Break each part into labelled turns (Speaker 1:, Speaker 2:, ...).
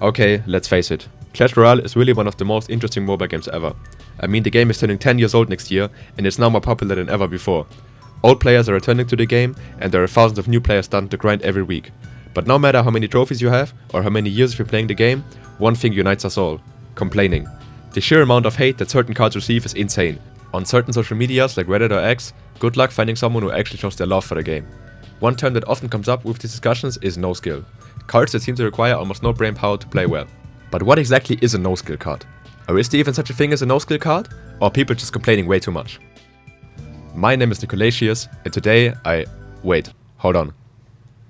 Speaker 1: Okay, let's face it. Clash Royale is really one of the most interesting mobile games ever. I mean, the game is turning 10 years old next year and it's now more popular than ever before. Old players are returning to the game and there are thousands of new players starting to grind every week. But no matter how many trophies you have or how many years you've been playing the game, one thing unites us all: complaining. The sheer amount of hate that certain cards receive is insane. On certain social medias like Reddit or X, good luck finding someone who actually shows their love for the game. One term that often comes up with these discussions is no skill. Cards that seem to require almost no brain power to play well. But what exactly is a no skill card? Or is there even such a thing as a no skill card? Or are people just complaining way too much? My name is Nicolasius and today Wait, hold on.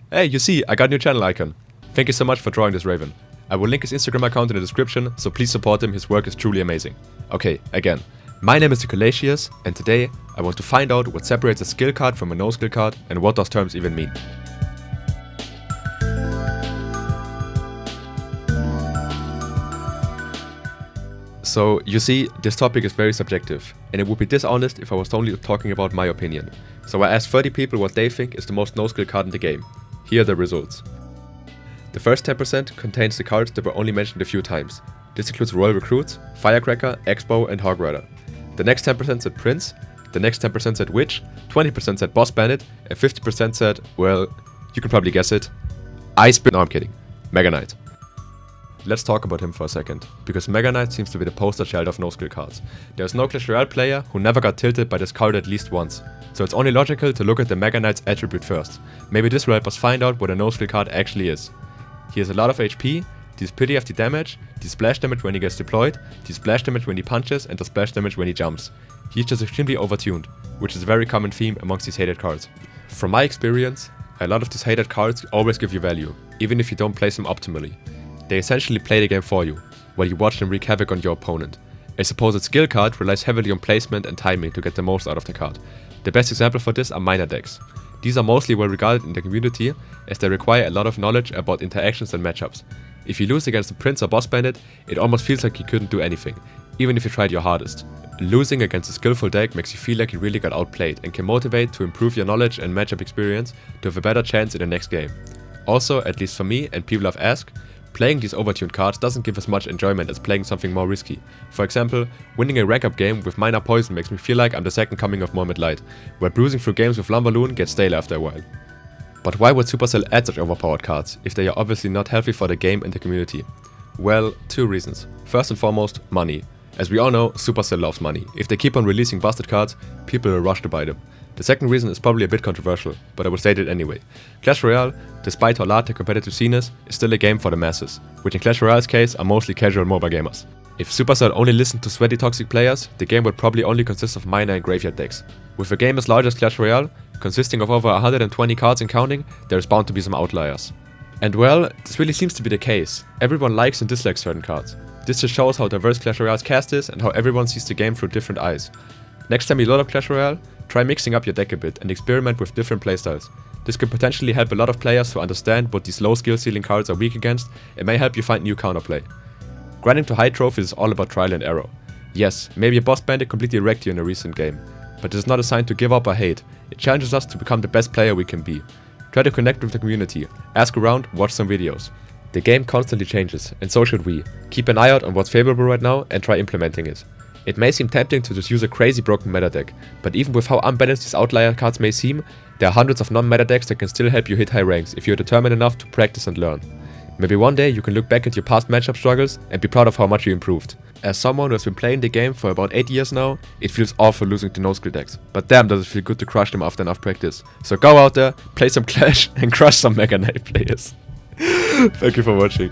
Speaker 1: Hey, you see, I got a new channel icon. Thank you so much for drawing this raven. I will link his Instagram account in the description, so please support him, his work is truly amazing. Okay, again. My name is Nicolasius and today I want to find out what separates a skill card from a no skill card and what those terms even mean. So, you see, this topic is very subjective, and it would be dishonest if I was only talking about my opinion. So I asked 30 people what they think is the most no-skill card in the game. Here are the results. The first 10% contains the cards that were only mentioned a few times. This includes Royal Recruits, Firecracker, X-Bow and Hog Rider. The next 10% said Prince, the next 10% said Witch, 20% said Boss Bandit, and 50% said, well, you can probably guess it, No, I'm kidding. Mega Knight. Let's talk about him for a second, because Mega Knight seems to be the poster child of no-skill cards. There's no Clash Royale player who never got tilted by this card at least once, so it's only logical to look at the Mega Knight's attribute first. Maybe this will help us find out what a no-skill card actually is. He has a lot of HP, deals pretty hefty damage, deals splash damage when he gets deployed, deals splash damage when he punches, and does splash damage when he jumps. He's just extremely overtuned, which is a very common theme amongst these hated cards. From my experience, a lot of these hated cards always give you value, even if you don't place them optimally. They essentially play the game for you, while you watch them wreak havoc on your opponent. A supposed skill card relies heavily on placement and timing to get the most out of the card. The best example for this are miner decks. These are mostly well regarded in the community as they require a lot of knowledge about interactions and matchups. If you lose against a Prince or Boss Bandit, it almost feels like you couldn't do anything, even if you tried your hardest. Losing against a skillful deck makes you feel like you really got outplayed and can motivate to improve your knowledge and matchup experience to have a better chance in the next game. Also, at least for me and people I've asked, playing these overtuned cards doesn't give as much enjoyment as playing something more risky. For example, winning a rank up game with Miner Poison makes me feel like I'm the second coming of Mohamed Light, where bruising through games with Lumberloon gets stale after a while. But why would Supercell add such overpowered cards, if they are obviously not healthy for the game and the community? Well, two reasons. First and foremost, money. As we all know, Supercell loves money. If they keep on releasing busted cards, people will rush to buy them. The second reason is probably a bit controversial, but I will state it anyway. Clash Royale, despite how large the competitive scene is still a game for the masses, which in Clash Royale's case are mostly casual mobile gamers. If Supercell only listened to sweaty toxic players, the game would probably only consist of miner and graveyard decks. With a game as large as Clash Royale, consisting of over 120 cards and counting, there is bound to be some outliers. And well, this really seems to be the case. Everyone likes and dislikes certain cards. This just shows how diverse Clash Royale's cast is and how everyone sees the game through different eyes. Next time you load up Clash Royale, try mixing up your deck a bit and experiment with different playstyles. This could potentially help a lot of players to understand what these low skill ceiling cards are weak against and may help you find new counterplay. Grinding to high trophies is all about trial and error. Yes, maybe a Boss Bandit completely wrecked you in a recent game, but it is not a sign to give up or hate. It challenges us to become the best player we can be. Try to connect with the community, ask around, watch some videos. The game constantly changes, and so should we. Keep an eye out on what's favorable right now and try implementing it. It may seem tempting to just use a crazy broken meta deck, but even with how unbalanced these outlier cards may seem, there are hundreds of non-meta decks that can still help you hit high ranks if you're determined enough to practice and learn. Maybe one day you can look back at your past matchup struggles and be proud of how much you improved. As someone who has been playing the game for about 8 years now, it feels awful losing to no-skill decks, but damn does it feel good to crush them after enough practice. So go out there, play some Clash and crush some Mega Knight players. Thank you for watching.